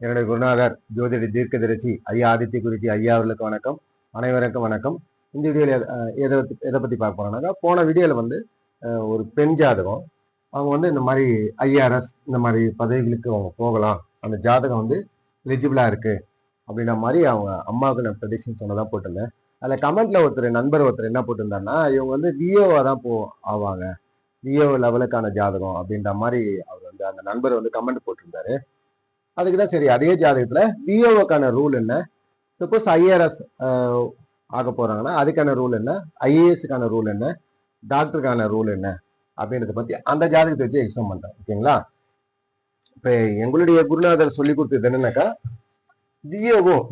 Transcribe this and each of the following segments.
என்னுடைய குருநாதர் ஜோதிட தீர்க்கதரிசி ஐயா ஆதித்ய குறிச்சி ஐயா அவர்களுக்கு வணக்கம். அனைவருக்கும் வணக்கம். இந்த வீடியோவில் எதை பற்றி பார்க்க போறோம்னாக்கா, போன வீடியோவில் வந்து ஒரு பெண் ஜாதகம், அவங்க வந்து இந்த மாதிரி ஐஆர்எஸ் இந்த மாதிரி பதவிகளுக்கு அவங்க போகலாம், அந்த ஜாதகம் வந்து எலிஜிபிளாக இருக்கு அப்படின்ற மாதிரி அவங்க அம்மாவுக்கு நான் ப்ரெடிக்ஷன் சொன்னதான் போட்டிருந்தேன். அதில் கமெண்ட்ல நண்பர் ஒருத்தர் என்ன போட்டிருந்தாருன்னா, இவங்க வந்து விஓவா தான் ஆவாங்க, விஓ லெவலுக்கான ஜாதகம் அப்படின்ற மாதிரி அவர் வந்து அந்த நண்பர் வந்து கமெண்ட் போட்டிருந்தாரு. அதுக்குதான் சரி, அதே ஜாதகத்துல விஓவுக்கான ரூல் என்ன, சப்போஸ் ஐஆர்எஸ் ஆக போறாங்கன்னா அதுக்கான ரூல் என்ன, ஐஏஎஸ்க்கான ரூல் என்ன, டாக்டருக்கான ரூல் என்ன அப்படின்றத பத்தி அந்த ஜாதகத்தை வச்சு எக்ஸ்பிளைன் பண்றேன். ஓகேங்களா? இப்ப எங்களுடைய குருநாதர் சொல்லி கொடுத்தது என்னன்னாக்கா,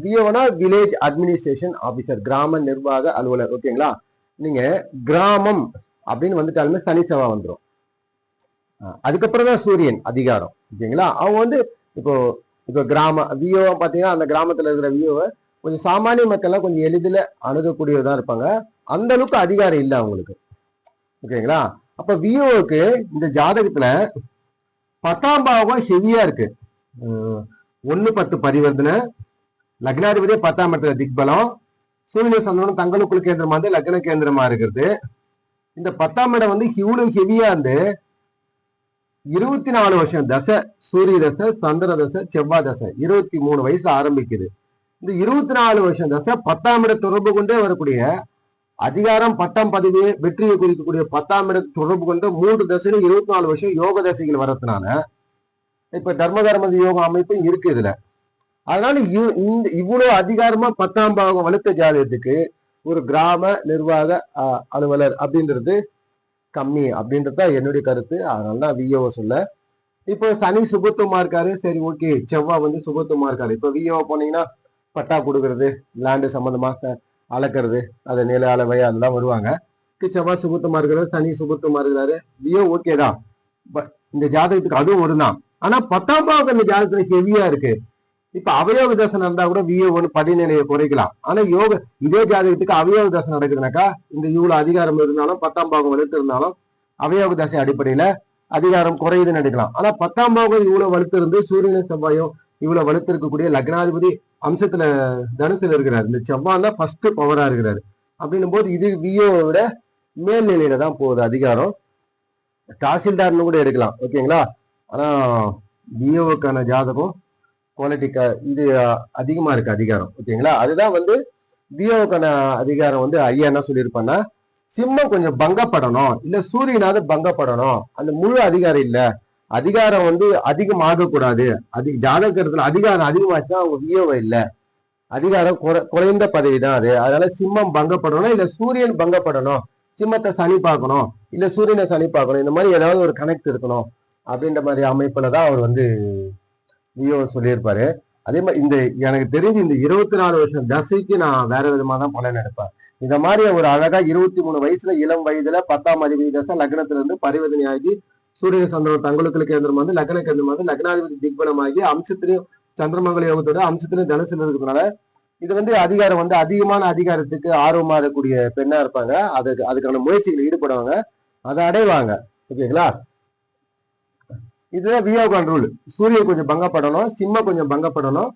விஓனா வில்லேஜ் அட்மினிஸ்ட்ரேஷன் ஆபீசர், கிராம நிர்வாக அலுவலர். ஓகேங்களா? நீங்க கிராமம் அப்படின்னு வந்துட்டாலுமே சனி செவ்வாய் வந்துடும். அதுக்கப்புறம் தான் சூரியன் அதிகாரம். ஓகேங்களா? அவங்க வந்து இப்போ கிராம விஓ பாத்தீங்கன்னா, அந்த கிராமத்துல இருக்கிற விஓவை கொஞ்சம் சாமானிய மக்கள்லாம் கொஞ்சம் எளிதில் அணுகக்கூடியதான் இருப்பாங்க. அந்த அளவுக்கு அதிகாரம் இல்லை அவங்களுக்கு. ஓகேங்களா? அப்ப விஓவுக்கு இந்த ஜாதகத்துல 10ஆம் பாவம் ஹெவியா இருக்கு. 1-10 பரிவர்த்தனை, லக்னாதிபதியே 10ஆம் இடத்துல திக்பலம், சூரிய சந்திரனும் தங்களுக்குள் கேந்திரமா இருந்து லக்ன கேந்திரமா இருக்கிறது. இந்த 10ஆம் இடம் வந்து இவ்வளவு ஹெவியா இருந்து 24 வருஷம் தசை, சூரிய தசை, சந்திர தசை, செவ்வாய் தசை, 23 வயசுல ஆரம்பிக்குது. இந்த 24 வருஷம் தசை 10ஆம் இட தொடர்பு கொண்டே வரக்கூடிய அதிகாரம், பட்டம், பதவி, வெற்றியை குறிக்கக்கூடிய 10ஆம் இட தொடர்பு கொண்ட 3 தசையிலும் 24 வருஷம் யோக தசைகள் வரதுனால இப்ப தர்ம யோக அமைப்பும் இருக்கு இதுல. அதனால இவ்வளவு அதிகாரமா 10ஆம் பாவம் வலுத்த ஜாதகத்துக்கு ஒரு கிராம நிர்வாக அலுவலர் அப்படின்றது கம்மி அப்படின்றத என்னுடைய கருத்து. அதனாலதான் விஓ சொல்ல. இப்போ சனி சுபத்துவமா இருக்காரு, சரி ஓகே. செவ்வாய் வந்து சுபத்துவமா இருக்காரு. இப்போ விஓ போனீங்கன்னா பட்டா கொடுக்கறது, லேண்டு சம்பந்தமா அளக்கிறது, அதை நில அளவை அதெல்லாம் வருவாங்க. செவ்வாய் சுபத்துவமா இருக்கிறாரு, சனி சுபத்துவமா இருக்கிறாரு, விஓ ஓகே தான். இந்த ஜாதகத்துக்கு அதுவும் வருதான். ஆனா 10ஆம் பாவம் இந்த ஜாதகத்துல ஹெவியா இருக்கு. இப்ப அவயோக தசை இருந்தா கூட விஓ ஒன்று படிநிலையை குறைக்கலாம். ஆனா இதே ஜாதகத்துக்கு அவயோக தசை நடக்குதுனாக்கா, இந்த இவ்வளவு அதிகாரம் இருந்தாலும் 10ஆம் பாவம் வலுத்து இருந்தாலும் அவயோக தசை அடிப்படையில அதிகாரம் குறையுதுன்னு எடுக்கலாம். ஆனா 10ஆம் பாவம் இவ்வளவு வலுத்து இருந்து சூரியன் செவ்வாயும் இவ்வளவு வலுத்து இருக்கக்கூடிய லக்னாதிபதி அம்சத்துல தனுசுல இருக்கிறாரு. இந்த செவ்வாய் தான் ஃபர்ஸ்ட் பவரா இருக்கிறாரு. அப்படின்னும் போது இது விஓவை விட மேல்நிலையில தான் போகுது அதிகாரம். தாசில்தார்னு கூட எடுக்கலாம். ஓகேங்களா? ஆனா விஓவுக்கான ஜாதகம் குவாலிட்டிக்கா இது அதிகமா இருக்கு அதிகாரம். ஓகேங்களா? அதுதான் வந்து விஓவுக்கான அதிகாரம் வந்து ஐயா என்ன சொல்லியிருப்பான்னா, சிம்மம் கொஞ்சம் பங்கப்படணும், இல்ல சூரியனாவது பங்கப்படணும். அந்த முழு அதிகாரம் இல்ல, அதிகாரம் வந்து அதிகமாக கூடாது. ஜாதகத்துல அதிகாரம் அதிகமாச்சுன்னா அவங்க விஓவை இல்ல, அதிகாரம் குறைந்த பதவி தான் அது. அதனால சிம்மம் பங்கப்படணும், இல்ல சூரியன் பங்கப்படணும், சிம்மத்தை சனி பார்க்கணும், இல்ல சூரியனை சனி பார்க்கணும், இந்த மாதிரி ஏதாவது ஒரு கனெக்ட் இருக்கணும் அப்படின்ற மாதிரி அமைப்புல தான் அவர் வந்து விஓ சொல்லியிருப்பாரு. அதே மாதிரி இந்த எனக்கு தெரிஞ்சு இந்த 24 வருஷம் தசைக்கு நான் வேற விதமா தான் பலன் எடுப்பேன். இந்த மாதிரி ஒரு அழகா 23 வயசுல இளம் வயதுல 10ஆம் அதிபதி தசை லக்னத்துல இருந்து பரிவர்த்தனை ஆகி சூரிய சந்திரன் தங்களுக்கு கேந்திரம் வந்து லக்ன கேந்திரம் வந்து லக்னாதிபதி திக்பலமாகி அம்சத்திலையும் சந்திரமங்கல யோகத்தோட அம்சத்திலையும் தனுசுல இருக்கிறதுனால இது வந்து அதிகாரம் வந்து அதிகமான அதிகாரத்துக்கு ஆர்வமா இருக்கக்கூடிய பெண்ணா இருப்பாங்க. அதுக்கான முயற்சிகள் ஈடுபடுவாங்க, அதை அடைவாங்க. ஓகேங்களா? இதுதான் விஓகான் ரூல். சூரியன் கொஞ்சம் பங்கப்படணும், சிம்மம் கொஞ்சம் பங்கப்படணும்.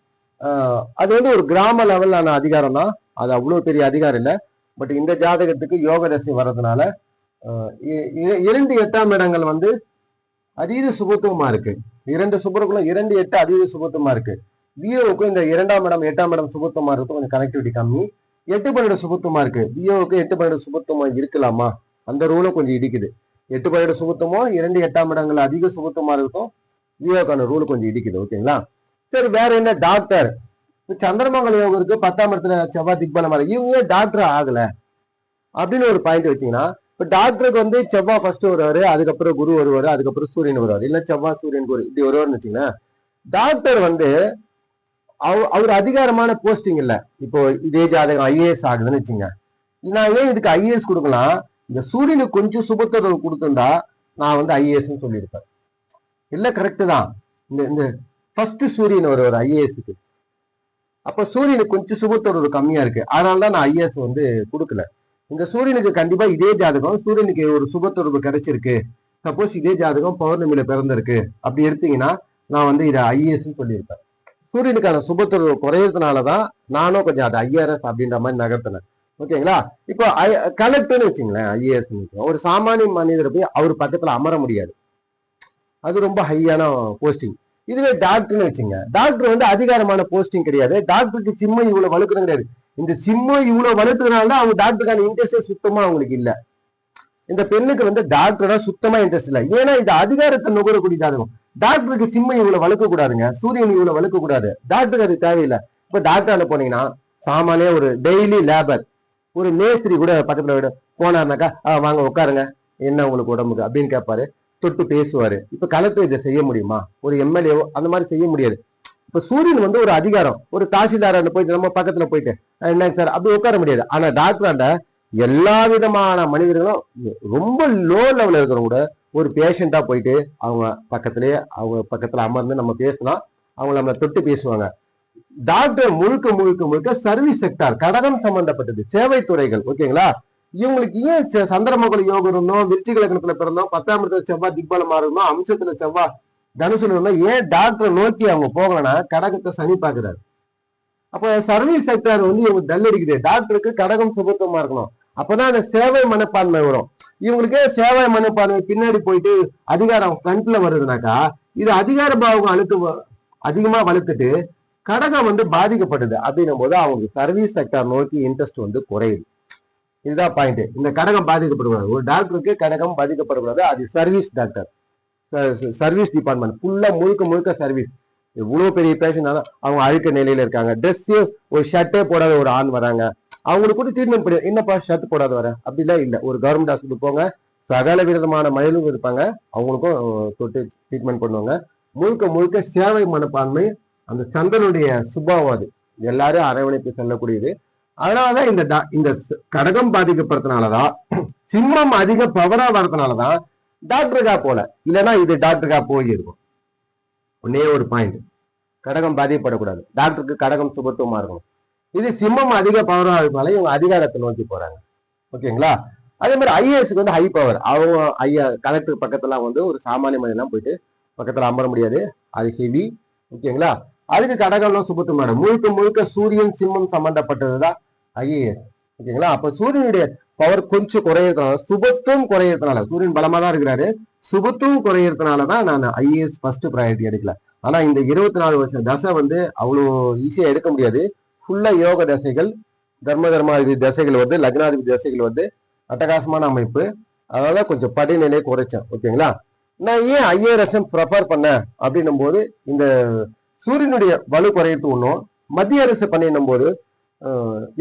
அது வந்து ஒரு கிராம லெவலான அதிகாரம் தான், அது அவ்வளவு பெரிய அதிகாரம் இல்லை. பட் இந்த ஜாதகத்துக்கு யோக தசை வர்றதுனால 2 8ஆம் இடங்கள் வந்து அதீத சுபத்துவமா இருக்கு. 2 சுபருக்குள்ள 2 8 அதீத சுபத்துவமா இருக்கு. விஓவுக்கு இந்த 2ஆம் இடம் 8ஆம் இடம் சுபத்துவமா இருக்கு, கொஞ்சம் கனெக்டிவிட்டி கம்மி. 8-12 சுபத்துவமா இருக்கு. விஓவுக்கு 8-12 சுபத்துவமா இருக்கலாமா, அந்த ரூலும் கொஞ்சம் இடிக்குது. 8-12 சுபத்துவமோ 2 8ஆம் இடங்கள் அதிக சுபத்துவமா இருக்கும், விஓக்கான ரூல் கொஞ்சம் இடிக்குது. ஓகேங்களா? சரி, வேற என்ன? டாக்டர். சந்திரமங்கல யோகம் இருக்கு, 10ஆம் இடத்துல செவ்வாய் திக்பலம் இருக்கு, இவங்க டாக்டர் ஆகல அப்படின்னு ஒரு பாயிண்ட் வச்சீங்கன்னா, இப்ப டாக்டருக்கு வந்து செவ்வாய் ஃபர்ஸ்ட் வருவாரு, அதுக்கப்புறம் குரு வருவாரு, அதுக்கப்புறம் சூரியன் வருவாரு, இல்ல செவ்வாய் சூரியன் குரு இப்படி வருவாருன்னு வச்சுங்களேன். டாக்டர் வந்து அவர் அதிகாரமான போஸ்டிங் இல்ல. இப்போ இதே ஜாதகம் ஐஏஎஸ் ஆகுதுன்னு வச்சுங்க, நான் ஏன் இதுக்கு ஐஏஎஸ் கொடுக்கலாம், இந்த சூரியனுக்கு கொஞ்சம் சுபத்தொடர்பு கொடுத்துட்டா நான் வந்து ஐஏஎஸ் சொல்லியிருப்பேன். இல்ல கரெக்ட் தான். இந்த ஃபர்ஸ்ட் சூரியன் ஒரு ஐஏஎஸ்க்கு, அப்ப சூரியனுக்கு கொஞ்சம் சுபத்தொடர்பு கம்மியா இருக்கு, அதனாலதான் நான் ஐஏஎஸ் வந்து கொடுக்கல. இந்த சூரியனுக்கு கண்டிப்பா இதே ஜாதகம் சூரியனுக்கு ஒரு சுபத்தொடர்பு கிடைச்சிருக்கு, சப்போஸ் இதே ஜாதகம் பௌர்ணமியில பிறந்திருக்கு அப்படி எடுத்தீங்கன்னா நான் வந்து இதை ஐஏஎஸ் சொல்லியிருப்பேன். சூரியனுக்கான சுபத்துவ குறையறதுனாலதான் நானும் கொஞ்சம் அது ஐஆர்எஸ் அப்படின்ற மாதிரி நகர்த்தினேன். ஓகேங்களா? இப்போ கலெக்டர்னு வச்சுங்களேன், ஐஏஎஸ் ஒரு சாமானிய மனிதரை போய் அவர் பக்கத்துல அமர முடியாது, அது ரொம்ப ஹையான போஸ்டிங். இதுவே டாக்டர்னு வச்சுங்க, டாக்டர் வந்து அதிகாரமான போஸ்டிங் கிடையாது. டாக்டருக்கு சிம்மம் இவ்வளவு வலுக்கிறது கிடையாது. இந்த சிம்மம் இவ்வளவு வலுக்கிறதுனால அவங்க டாக்டருக்கான இன்ட்ரெஸ்டே சுத்தமா அவங்களுக்கு இல்ல. இந்த பெண்ணுக்கு வந்து டாக்டரா சுத்தமா இன்ட்ரெஸ்ட் இல்லை. ஏன்னா இந்த அதிகாரத்தை நுகரக்கூடியதாகும். டாக்டருக்கு சிம்மம் இவ்வளவு வலுக்க கூடாதுங்க, சூரியன் இவ்வளவு வலுக்க கூடாது, டாக்டருக்கு அது தேவையில்லை. இப்ப டாக்டர்ல போனீங்கன்னா சாமானிய ஒரு டெய்லி லேபர், ஒரு மேஸ்திரி கூட பக்கத்துல விட போனாருனாக்கா வாங்க உட்காருங்க, என்ன உங்களுக்கு உடம்புக்கு அப்படின்னு கேட்பாரு, தொட்டு பேசுவாரு. இப்ப கலெக்டர் இதை செய்ய முடியுமா? ஒரு எம்எல்ஏவோ அந்த மாதிரி செய்ய முடியாது. இப்ப சூரியன் வந்து ஒரு அதிகாரம், ஒரு தாசில்தார் போயிட்டு நம்ம பக்கத்துல போயிட்டு என்ன சார் அப்படி உட்கார முடியாது. ஆனா டாக்டராண்ட எல்லா விதமான மனிதர்களும் ரொம்ப லோ லெவல்ல இருக்கிறவங்க கூட ஒரு பேஷண்டா போயிட்டு அவங்க பக்கத்துல அமர்ந்து நம்ம பேசினா அவங்க நம்மளை தொட்டு பேசுவாங்க. டாக்டர் முழுக்க முழுக்க முழுக்க சர்வீஸ் செக்டார், கடகம் சம்பந்தப்பட்டது, சேவை துறைகள். ஓகேங்களா? இவங்களுக்கு ஏன் சந்திரமங்கல யோகம் இருந்தோம், விருச்சிக லக்னத்துல பிறந்தோம், 10ஆம் இடத்துல செவ்வாய் திக்பலமா இருந்தோம், அம்சத்துல செவ்வாய் தனுசுல இருந்தோம், ஏன் டாக்டரை நோக்கி அவங்க போகலன்னா கடகத்தை சனி பாக்குறாரு. அப்ப சர்வீஸ் செக்டார் வந்து இவங்க டல் அடிக்குது. டாக்டருக்கு கடகம் சுபத்துவமா இருக்கணும், அப்பதான் அந்த சேவை மனப்பான்மை வரும். இவங்களுக்கே சேவை மனப்பான்மை பின்னாடி போயிட்டு அதிகாரம் ஃப்ரண்ட்ல வருதுனாக்கா இது அதிகார பாவம் அதிகமா வளர்த்துட்டு கடகம் வந்து பாதிக்கப்படுது. அப்படின்னும் போது அவங்களுக்கு சர்வீஸ் செக்டார் நோக்கி இன்ட்ரெஸ்ட் வந்து குறையுது. இதுதான் பாயிண்ட். இந்த கடகம் பாதிக்கப்படக்கூடாது, ஒரு டாக்டருக்கு கடகம் பாதிக்கப்படக்கூடாது. அது சர்வீஸ் டாக்டர், சர்வீஸ் டிபார்ட்மெண்ட் ஃபுல்லா முழுக்க முழுக்க சர்வீஸ். இவ்வளவு பெரிய பேஷண்ட் அவங்க அழுக்க நிலையில இருக்காங்க, ட்ரெஸ் ஒரு ஷர்ட்டே போடாத ஒரு ஆண் வராங்க, அவங்களுக்கு கூட ட்ரீட்மெண்ட் பண்ணி என்னப்பா ஷர்ட் போடாத வர அப்படிலாம் இல்லை. ஒரு கவர்மெண்ட் ஹாஸ்பிட்டல் போங்க, சகல விதமான மயிலும் இருப்பாங்க, அவங்களுக்கும் தொட்டு ட்ரீட்மெண்ட் பண்ணுவாங்க. முழுக்க முழுக்க சேவை மனப்பான்மை, அந்த சந்திரனுடைய சுபாவம், அது எல்லாரும் அரவணைப்பு செல்லக்கூடியது. அதனாலதான் இந்த கடகம் பாதிக்கப்படுறதுனாலதான் சிம்மம் அதிக பவரா வர்றதுனாலதான் டாக்டருக்கா போல, இல்லைன்னா இது டாக்டருக்கா போயிருக்கும். ஒன்னே ஒரு பாயிண்ட், கடகம் பாதிக்கப்படக்கூடாது, டாக்டருக்கு கடகம் சுபத்துவமா இருக்கணும். இது சிம்மம் அதிக பவரா இருக்கனால இவங்க அதிகாரத்தை நோக்கி போறாங்க. ஓகேங்களா? அதே மாதிரி ஐஏஎஸ்க்கு வந்து ஹை பவர். அவங்க கலெக்டர் பக்கத்துல வந்து ஒரு சாமானிய மனிதெல்லாம் போயிட்டு பக்கத்துல அமர முடியாது, அது ஹெவி. ஓகேங்களா? அதுக்கு கடகம்லாம் சுபத்துவமான முழுக்க முழுக்க சூரியன் சிம்மம் சம்பந்தப்பட்டதுதான் ஐஏஎஸ். ஓகேங்களா? அப்ப சூரியனுடைய பவர் கொஞ்சம் குறையறதுனால, சுபத்துவம் குறையறதுனால, சூரியன் பலமா தான் இருக்கிறாரு, சுபத்துவம் குறையறதுனாலதான் நான் ஐஏஎஸ் ஃபர்ஸ்ட் ப்ரையாரிட்டி எடுக்கல. ஆனா இந்த 24 வருஷம் தசை வந்து அவ்வளவு ஈஸியா எடுக்க முடியாது. ஃபுல்லா யோக தசைகள், தர்மாதிபதி தசைகள் வந்து, லக்னாதிபதி தசைகள் வந்து அட்டகாசமான அமைப்பு. அதனால கொஞ்சம் படிநிலையை குறைச்சேன். ஓகேங்களா? நான் ஏன் ஐஏஎஸ் ப்ரிஃபர் பண்ணேன் அப்படின்னும் போது, இந்த சூரியனுடைய வலு குறையறது ஒன்றும், மத்திய அரசு பண்ணிடும் போது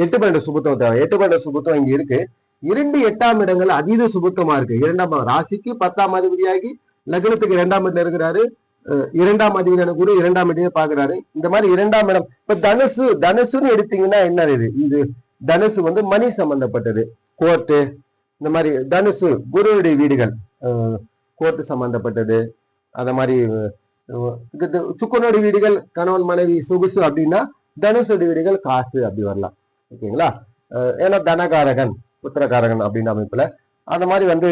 8 சுபத்துவம் தேவை. 8 சுபத்துவம் இங்க இருக்கு. 2 8ஆம் இடங்கள் அதீத சுபத்துவமா இருக்கு. 2ஆம் ராசிக்கு 10ஆம் அதிபதியாகி லக்னத்துக்கு 2ஆம் இடத்துல இருக்கிறாரு. 2ஆம் அதிபதியான குரு 2ஆம் இடத்தையே பாக்குறாரு. இந்த மாதிரி 2ஆம் இடம். இப்ப தனுசுன்னு எடுத்தீங்கன்னா என்ன இது தனுசு வந்து மணி சம்பந்தப்பட்டது, கோர்ட்டு, இந்த மாதிரி தனுசு குருவுடைய வீடுகள், கோர்ட்டு சம்பந்தப்பட்டது. அத மாதிரி சுக்கரனுடைய வீடுகள் கணவன் மனைவி சொகுசு அப்படின்னா, தனுசுடைய வீடுகள் காசு அப்படி வரலாம். ஓகேங்களா? ஏன்னா தனகாரகன் புத்திரகாரகன் அப்படின்னு அமைப்புல அந்த மாதிரி வந்து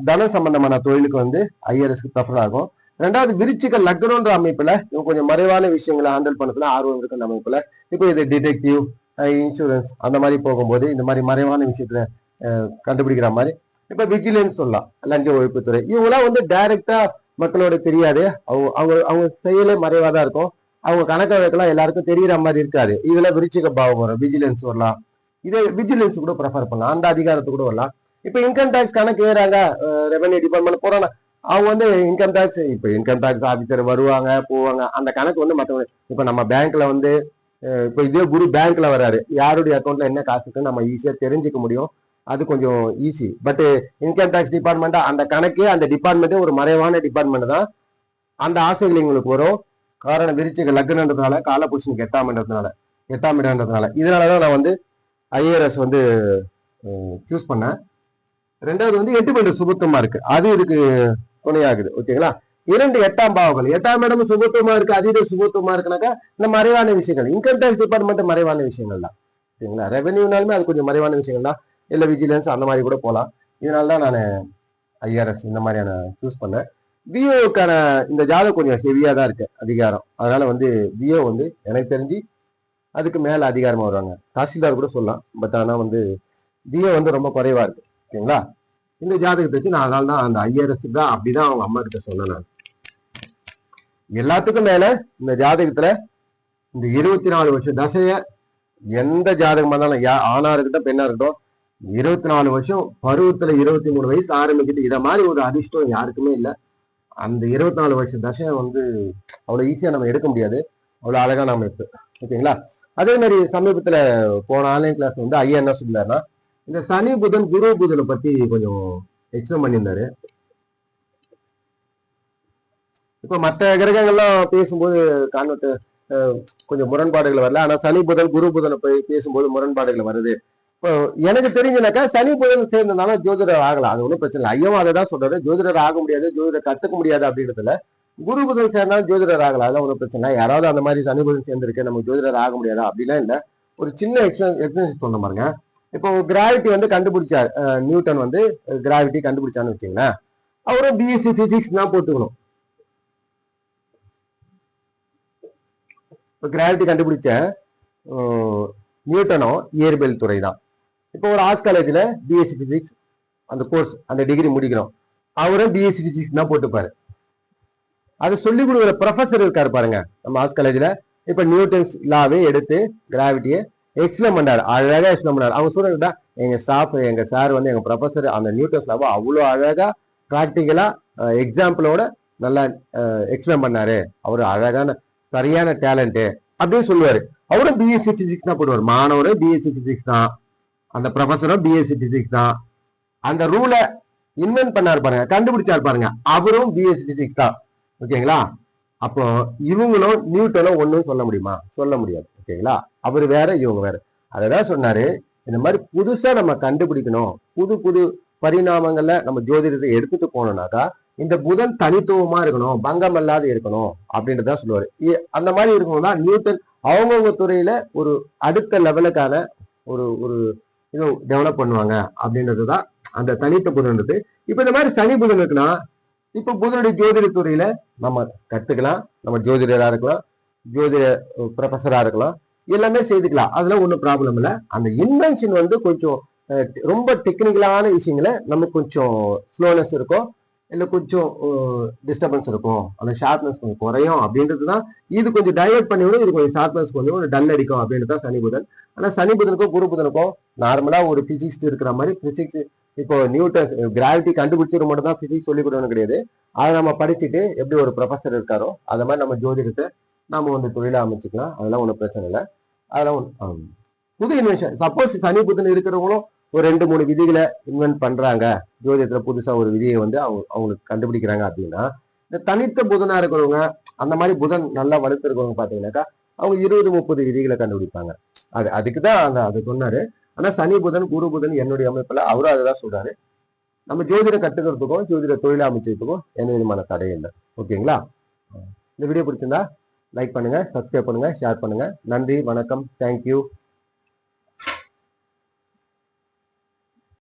தன சம்பந்தமான தொழிலுக்கு வந்து ஐஆர்எஸ்க்கு ப்ரிஃபர் ஆகும். ரெண்டாவது விருச்சிக லக்னம்ன்ற அமைப்புல இவங்க கொஞ்சம் மறைவான விஷயங்களை ஹேண்டில் பண்ணதுல ஆர்வம் இருக்கு. அந்த அமைப்புல இப்போ இது டிடெக்டிவ், இன்சூரன்ஸ் அந்த மாதிரி போகும்போது இந்த மாதிரி மறைவான விஷயத்துல கண்டுபிடிக்கிற மாதிரி, இப்ப விஜிலன்ஸ் சொல்லலாம், லஞ்ச ஒழிப்புத்துறை, இவங்களாம் வந்து டைரக்டா மக்களோட தெரியாது. அவங்க செயலே மறைவாதான் இருக்கும். அவங்க கணக்க வழக்கெல்லாம் எல்லாருக்கும் தெரியற மாதிரி இருக்காது. இதுல விருச்சிக பாவம் வரும், விஜிலன்ஸ் வரலாம். இதே விஜிலன்ஸ் கூட ப்ரிஃபர் பண்ணலாம், அந்த அதிகாரத்து கூட வரலாம். இப்ப இன்கம் டேக்ஸ் கணக்கு ஏறாங்க, ரெவன்யூ டிபார்ட்மெண்ட் போறாங்க, அவங்க வந்து இன்கம் டேக்ஸ், இப்ப இன்கம் டேக்ஸ் ஆபீசர் வருவாங்க போவாங்க, அந்த கணக்கு வந்து மற்றவங்க. இப்ப நம்ம பேங்க்ல வந்து இப்ப இதே குரு பேங்க்ல வராரு, யாருடைய அக்கௌண்ட்ல என்ன காசு இருக்குன்னு நம்ம ஈஸியா தெரிஞ்சுக்க முடியும். அது கொஞ்சம் easy. But income tax department அந்த கணக்கே, அந்த டிபார்ட்மெண்ட்டே ஒரு மறைவான டிபார்ட்மெண்ட் தான். அந்த ஆசைகள் எங்களுக்கு வரும். காரணம் விருச்சிக லக்னன்றதுனால, காலபுருஷனுக்கு 8ஆம் இடம்ன்றதுனால. இதனாலதான் நான் வந்து ஐஏஎஸ் வந்து சூஸ் பண்ணேன். ரெண்டாவது வந்து 8 சுபத்துவமா இருக்கு, அது இதுக்கு துணையாகுது. ஓகேங்களா? 2 8ஆம் பாவங்கள், 8ஆம் இடம் சுபத்துவமா இருக்கு, அதீத சுபத்துவமா இருக்குனாக்கா இந்த மறைவான விஷயங்கள், இன்கம் டேக்ஸ் டிபார்ட்மெண்ட் மறைவான விஷயங்கள் தான். ஓகேங்களா? ரெவன்யூனாலுமே அது கொஞ்சம் மறைவான விஷயங்கள் தான். இல்ல விஜிலன்ஸ் அந்த மாதிரி கூட போகலாம். இதனாலதான் நான் ஐஆர்எஸ் இந்த மாதிரியான சூஸ் பண்ணேன். விஓக்கான இந்த ஜாதகம் கொஞ்சம் ஹெவியா தான் இருக்கு அதிகாரம். அதனால வந்து விஓ வந்து எனக்கு தெரிஞ்சு அதுக்கு மேல அதிகாரமா வருவாங்க. தாசில்தார் கூட சொல்லலாம். பட் ஆனா வந்து விஓ வந்து ரொம்ப குறைவா இருக்கு. ஓகேங்களா? இந்த ஜாதகத்தை வச்சு நான் அதனால தான் அந்த ஐஆர்எஸ் தான் அப்படிதான் அவங்க அம்மா கிட்ட சொன்னேன் நான். எல்லாத்துக்கும் மேல இந்த ஜாதகத்துல இந்த 24 வருஷம் தசைய எந்த ஜாதகமா இருந்தாலும் ஆணா இருக்கட்டும் பெண்ணா இருக்கட்டும் 24 வருஷம் பருவத்துல 23 வயசு ஆரம்பிக்குது. இத மாதிரி ஒரு அதிர்ஷ்டம் யாருக்குமே இல்லை. அந்த 24 வருஷம் தசையை வந்து அவ்வளவு ஈஸியா நம்ம எடுக்க முடியாது. அவ்வளவு அழகான அமைப்பு. ஓகேங்களா? அதே மாதிரி சமீபத்துல போன ஆன்லைன் கிளாஸ் வந்து ஐயா என்ன சொல்றாருன்னா இந்த சனி புதன் குரு புதனை பத்தி கொஞ்சம் எக்ஸ்பிளைன் பண்ணியிருந்தாரு. இப்ப மற்ற கிரகங்கள்லாம் பேசும்போது கான்வெர்ட் கொஞ்சம் முரண்பாடுகள் வரல. ஆனா சனி புதன் குரு புதனை போய் பேசும்போது முரண்பாடுகள் வருது. இப்போ எனக்கு தெரிஞ்சுனாக்கா சனி புதன் சேர்ந்ததுனால ஜோதிடர் ஆகலாம். அது ஒன்றும் பிரச்சனை இல்லை. ஐயாவும் அதை தான் சொல்றாரு. ஜோதிடர் ஆக முடியாது, ஜோதிடர் கத்துக்க முடியாது அப்படின்றதுல குரு புதன் சேர்ந்தாலும் ஜோதிடர் ஆகலாம். அதான் ஒன்றும் பிரச்சனை. யாராவது அந்த மாதிரி சனி புதன் சேர்ந்திருக்கு நமக்கு ஜோதிடர் ஆக முடியாதா அப்படிலாம் இல்லை. ஒரு சின்ன எக்ஸ்பிளேஷன் சொன்ன பாருங்க. இப்போ கிராவிட்டி வந்து கண்டுபிடிச்சார். நியூட்டன் வந்து கிராவிட்டி கண்டுபிடிச்சான்னு வச்சுங்களேன். அவரும் பிஎஸ்சி பிசிக்ஸ் தான் போட்டுக்கணும். இப்போ கிராவிட்டி கண்டுபிடிச்ச நியூட்டனும் இயற்பியல் துறை தான். இப்போ ஒரு ஆர்ட்ஸ் காலேஜ்ல பிஎஸ்சி பிசிக்ஸ் அந்த கோர்ஸ் அந்த டிகிரி முடிக்கிறோம். அவரும் பிஎஸ்சி பிசிக்ஸ் தான் போட்டுப்பாரு. அது சொல்லிக் கொடுக்குற ப்ரொஃபஸர் இருக்காரு பாருங்க நம்ம ஆர்ட்ஸ் காலேஜ்ல. இப்ப நியூட்டன்ஸ் லாவே எடுத்து கிராவிட்டியை எக்ஸ்பிளைன் பண்ணாரு. அழகா எக்ஸ்பிளைன் பண்ணாரு. அவங்க ஸ்டூடெண்ட் எங்க ஸ்டாஃப் எங்க சார் வந்து எங்க ப்ரொஃபஸர் அந்த நியூட்டன்ஸ் லாவை அவ்வளோ அழகா ப்ராக்டிக்கலா எக்ஸாம்பிளோட நல்லா எக்ஸ்பிளைன் பண்ணாரு. அவரு அழகான சரியான டேலண்ட் அப்படின்னு சொல்லுவாரு. அவரும் பிஎஸ்சி பிசிக்ஸ் தான் போடுவார். மாணவரும் பிஎஸ்சி பிசிக்ஸ் தான், அந்த ப்ரொஃபஸரும் பிஎஸ்சி பிசிக்ஸ் தான். அந்த ரூலை இன்வென்ட் பண்ணாரு பாருங்க, கண்டுபிடிச்சாரு பாருங்க, அவரும் பிஎஸ்சி பிசிக்ஸ் தான். ஓகேங்களா? அப்போ இவங்களும் நியூட்டனும் ஒன்னும் சொல்ல முடியுமா? சொல்ல முடியாது. ஓகேங்களா? அவரு வேற இவங்க வேற. அததான் சொன்னாரு, இந்த மாதிரி புதுசா நம்ம கண்டுபிடிக்கணும், புது புது பரிணாமங்கள்ல நம்ம ஜோதிடத்தை எடுத்துட்டு போனோம்னாக்கா இந்த புதன் தனித்துவமா இருக்கணும், பங்கம் அல்லாத இருக்கணும் அப்படின்றதான் சொல்லுவாரு. அந்த மாதிரி இருக்கணும்னா நியூட்டன் அவங்கவுங்க துறையில ஒரு அடுத்த லெவலுக்கான ஒரு ஒரு இது டெவலப் பண்ணுவாங்க அப்படின்றதுதான் அந்த தனித்த புதன்றது. இப்ப இந்த மாதிரி சனி புதன் இருக்குன்னா இப்ப புதனுடைய ஜோதிட துறையில நம்ம கத்துக்கலாம். நம்ம ஜோதிடரா இருக்கலாம், ஜோதிட ப்ரொஃபஸரா இருக்கலாம், எல்லாமே செய்துக்கலாம். அதெல்லாம் ஒன்றும் ப்ராப்ளம் இல்லை. அந்த இன்வென்ஷன் வந்து கொஞ்சம் ரொம்ப டெக்னிக்கலான விஷயங்கள நமக்கு கொஞ்சம் ஸ்லோனஸ் இருக்கும், இல்லை கொஞ்சம் டிஸ்டர்பன்ஸ் இருக்கும், அந்த ஷார்ப்னஸ் கொஞ்சம் குறையும் அப்படின்றதுதான். இது கொஞ்சம் டைவர்ட் பண்ணி விடும், இது கொஞ்சம் ஷார்ப்னஸ் கொஞ்சம் டல் அடிக்கும் அப்படின்றது தான் சனி புதன். ஆனா சனி புதனுக்கும் குரு புதனுக்கும் நார்மலா ஒரு பிசிக்ஸ் இருக்கிற மாதிரி பிசிக்ஸ் இப்போ நியூட்டன் கிராவிட்டி கண்டுபிடிச்சது மட்டும் தான் பிசிக்ஸ் சொல்லி கொடுக்கணும் கிடையாது. அதை நம்ம படிச்சுட்டு எப்படி ஒரு ப்ரொஃபஸர் இருக்காரோ அதை மாதிரி நம்ம ஜோதிடத்தை நம்ம வந்து தொழிலா அமைச்சுக்கலாம். அதெல்லாம் ஒன்றும் பிரச்சனை இல்லை. அதெல்லாம் புது இன்வென்ஷன். சப்போஸ் சனி புதன் இருக்கிறவங்களும் ஒரு 2-3 விதிகளை இன்வென்ட் பண்றாங்க, ஜோதிடத்துல புதுசா ஒரு விதியை வந்து அவங்களுக்கு கண்டுபிடிக்கிறாங்க அப்படின்னா, இந்த தனித்த புதனா இருக்கிறவங்க அந்த மாதிரி புதன் நல்லா வலுத்து இருக்கவங்க பாத்தீங்கன்னாக்கா அவங்க 20-30 விதிகளை கண்டுபிடிப்பாங்க. அதுக்குதான் அதை சொன்னாரு. ஆனா சனி புதன் குரு புதன் என்னுடைய அமைப்புல அவரும் அதைதான் சொல்றாரு. நம்ம ஜோதிடம் கத்துக்கிறதுக்கும் ஜோதிட தொழில் அமைச்சதுக்கும் எந்த விதமான தடையும் இல்லை. ஓகேங்களா? இந்த வீடியோ பிடிச்சிருந்தா லைக் பண்ணுங்க, சப்ஸ்கிரைப் பண்ணுங்க, ஷேர் பண்ணுங்க. நன்றி, வணக்கம், தேங்க்யூ.